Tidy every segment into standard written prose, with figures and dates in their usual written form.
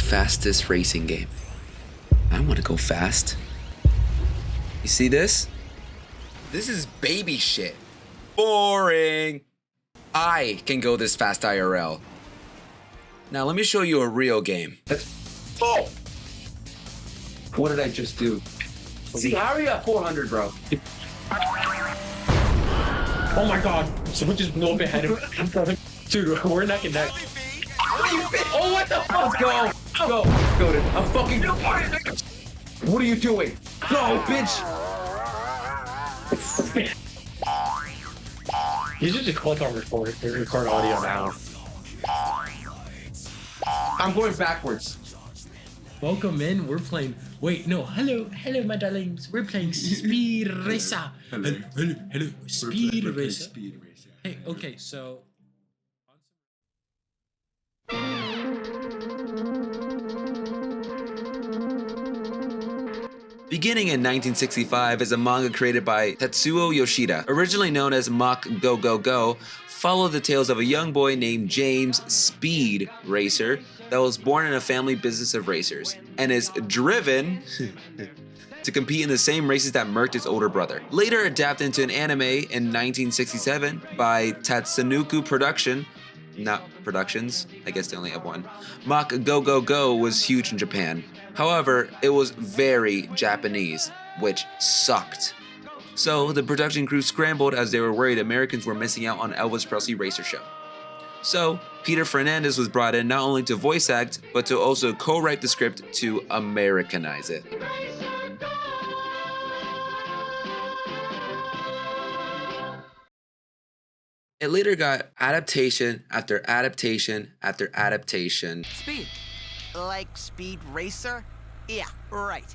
fastest racing game. I want to go fast. You see this? This is baby shit. Boring. I can go this fast IRL. Now let me show you a real game. Oh! What did I just do? See, how are you at 400, bro? Oh my god, someone just blew up ahead of me. Dude, we're neck and neck. Oh, what the fuck? Go! Go, dude. I'm fucking... What are you doing? Go, bitch! You should just click on record audio now. I'm going backwards. Welcome in. We're playing. Wait, no. Hello, my darlings. We're playing Speed Racer. Hello. Speed Racer. Hey, okay, so. Beginning in 1965 as a manga created by Tetsuo Yoshida, originally known as Mach Go Go Go, followed the tales of a young boy named James Speed Racer that was born in a family business of racers and is driven to compete in the same races that murked his older brother. Later adapted into an anime in 1967 by Tatsunoko Productions, I guess they only have one. Mach Go Go Go was huge in Japan. However, it was very Japanese, which sucked. So the production crew scrambled as they were worried Americans were missing out on Elvis Presley Racer Show. So Peter Fernandez was brought in not only to voice act, but to also co-write the script to Americanize it. It later got adaptation after adaptation after adaptation. Speed. Like Speed Racer? Yeah, right.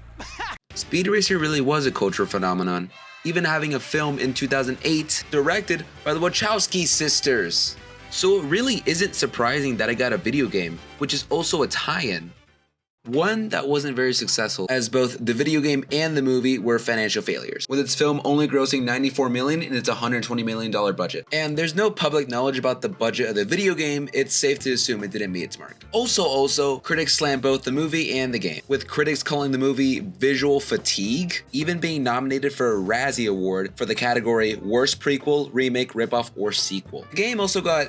Speed Racer really was a cultural phenomenon, even having a film in 2008 directed by the Wachowski sisters. So it really isn't surprising that I got a video game, which is also a tie-in. One that wasn't very successful, as both the video game and the movie were financial failures, with its film only grossing $94 million in its $120 million budget. And there's no public knowledge about the budget of the video game, it's safe to assume it didn't meet its mark. Also, critics slammed both the movie and the game, with critics calling the movie visual fatigue, even being nominated for a Razzie Award for the category Worst Prequel, Remake, Ripoff, or Sequel. The game also got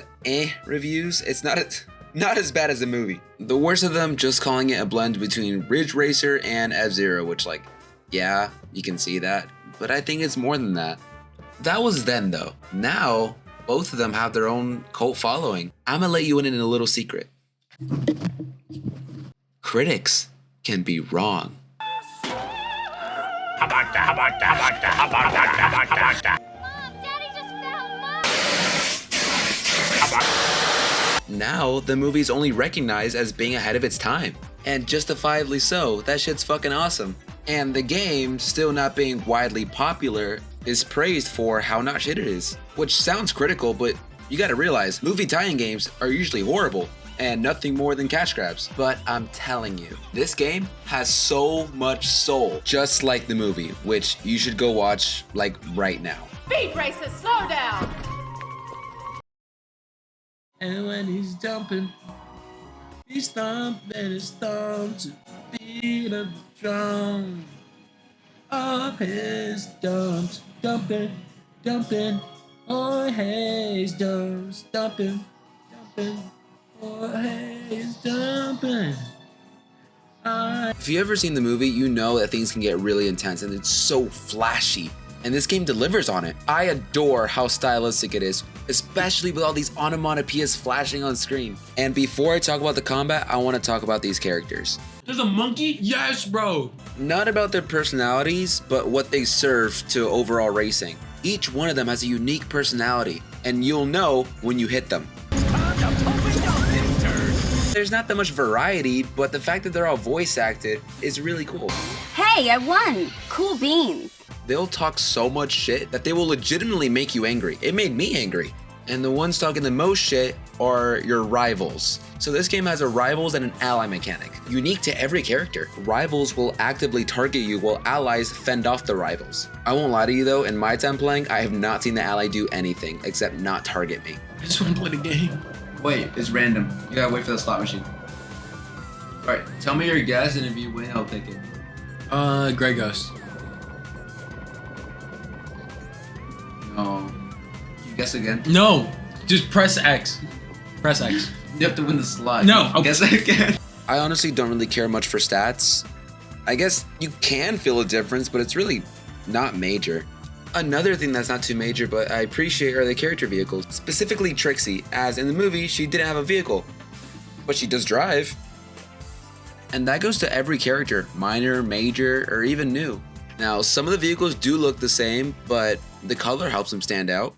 reviews. It's not as bad as the movie. The worst of them just calling it a blend between Ridge Racer and F-Zero, which yeah, you can see that, but I think it's more than that. That was then though. Now, both of them have their own cult following. I'm gonna let you in a little secret. Critics can be wrong. Now, the movie's only recognized as being ahead of its time. And justifiably so, that shit's fucking awesome. And the game, still not being widely popular, is praised for how not shit it is. Which sounds critical, but you gotta realize, movie tie-in games are usually horrible and nothing more than cash grabs. But I'm telling you, this game has so much soul, just like the movie, which you should go watch, right now. Speed Racer, slow down! And when he's jumping, he's thumping his thumb to beat of the drum of his dumps, dumping, oh hey, he's dumps, dumping, oh hey, he's dumping. If you've ever seen the movie, you know that things can get really intense and it's so flashy. And this game delivers on it. I adore how stylistic it is, especially with all these onomatopoeias flashing on screen. And before I talk about the combat, I want to talk about these characters. There's a monkey? Yes, bro. Not about their personalities, but what they serve to overall racing. Each one of them has a unique personality, and you'll know when you hit them. There's not that much variety, but the fact that they're all voice acted is really cool. Hey, I won! Cool beans! They'll talk so much shit that they will legitimately make you angry. It made me angry. And the ones talking the most shit are your rivals. So this game has a rivals and an ally mechanic, unique to every character. Rivals will actively target you while allies fend off the rivals. I won't lie to you though, in my time playing, I have not seen the ally do anything except not target me. I just want to play the game. Wait, it's random. You gotta wait for the slot machine. Alright, tell me your guess, and if you win, I'll take it. Grey Ghost. No. You guess again? No, just press X. Press X. You have to win the slot. No, okay. Guess again. I honestly don't really care much for stats. I guess you can feel a difference, but it's really not major. Another thing that's not too major, but I appreciate are the character vehicles. Specifically Trixie, as in the movie, she didn't have a vehicle, but she does drive. And that goes to every character, minor, major, or even new. Now, some of the vehicles do look the same, but the color helps them stand out.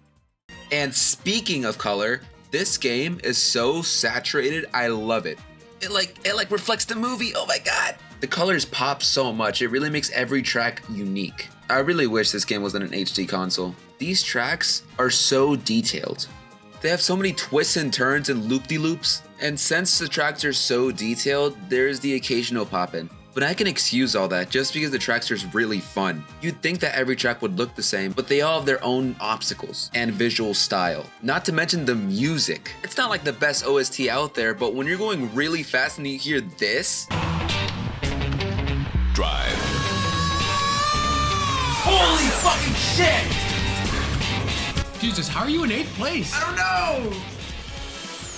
And speaking of color, this game is so saturated, I love it. It like reflects the movie, oh my god! The colors pop so much, it really makes every track unique. I really wish this game was on an HD console. These tracks are so detailed. They have so many twists and turns and loop-de-loops, and since the tracks are so detailed, there's the occasional pop-in. But I can excuse all that just because the tracks are really fun. You'd think that every track would look the same, but they all have their own obstacles and visual style. Not to mention the music. It's not like the best OST out there, but when you're going really fast and you hear this... Drive. Holy fucking shit! Jesus, how are you in 8th place? I don't know!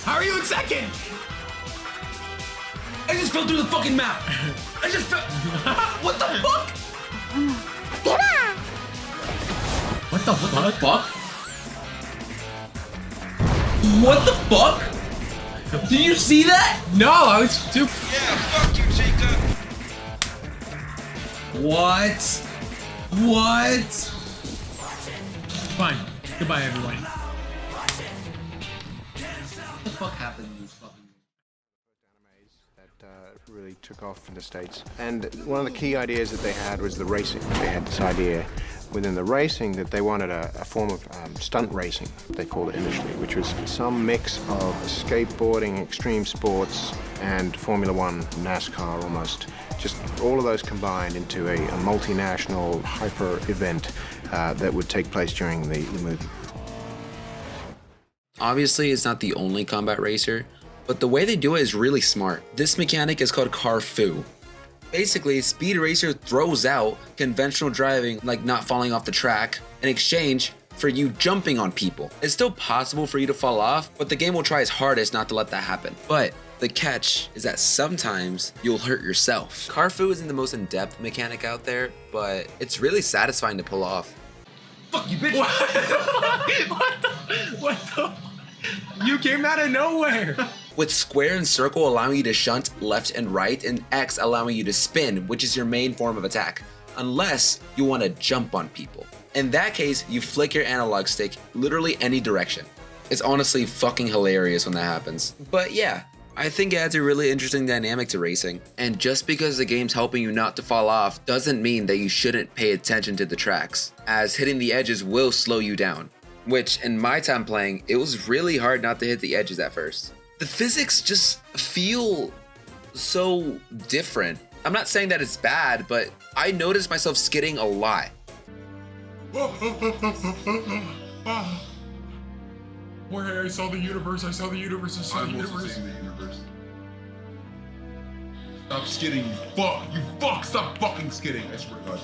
How are you in 2nd? I just fell through the fucking map! I just fell... What the fuck? What the fuck? What the fuck? Did you see that? No, I was too... Yeah, fuck you, Chica. What? What? Fine. Goodbye, everyone. What the fuck happened in this fucking... That really took off in the States. And one of the key ideas that they had was the racing. They had this idea within the racing that they wanted a form of stunt racing, they called it initially, which was some mix of skateboarding, extreme sports, and Formula One, NASCAR almost. Just all of those combined into a multinational hyper event that would take place during the movie. Obviously, it's not the only combat racer, but the way they do it is really smart. This mechanic is called Car-Fu. Basically, Speed Racer throws out conventional driving, like not falling off the track, in exchange for you jumping on people. It's still possible for you to fall off, but the game will try its hardest not to let that happen. But the catch is that sometimes you'll hurt yourself. Car-Fu isn't the most in-depth mechanic out there, but it's really satisfying to pull off. Fuck you, bitch! What the? You came out of nowhere! With square and circle allowing you to shunt left and right, and X allowing you to spin, which is your main form of attack, unless you want to jump on people. In that case, you flick your analog stick literally any direction. It's honestly fucking hilarious when that happens. But yeah, I think it adds a really interesting dynamic to racing. And just because the game's helping you not to fall off doesn't mean that you shouldn't pay attention to the tracks, as hitting the edges will slow you down. Which, in my time playing, it was really hard not to hit the edges at first. The physics just feel so different. I'm not saying that it's bad, but I noticed myself skidding a lot. Boy, I saw the universe, I saw the universe, I saw the universe. Stop skidding, you fuck, stop fucking skidding, I swear to God.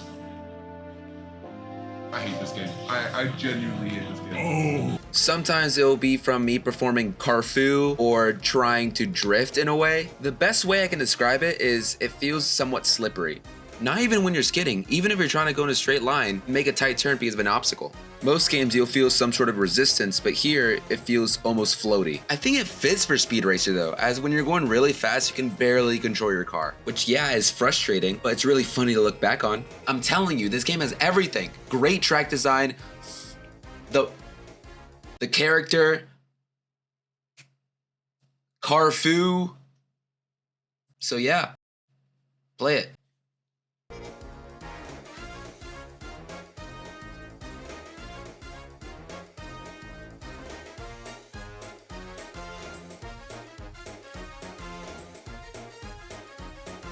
I hate this game. I genuinely hate this game. Oh. Sometimes it'll be from me performing Car-Fu or trying to drift in a way. The best way I can describe it is it feels somewhat slippery. Not even when you're skidding, even if you're trying to go in a straight line, make a tight turn because of an obstacle. Most games you'll feel some sort of resistance, but here it feels almost floaty. I think it fits for Speed Racer though, as when you're going really fast, you can barely control your car. Which yeah, is frustrating, but it's really funny to look back on. I'm telling you, this game has everything. Great track design, the character, Car-Fu. So yeah, play it.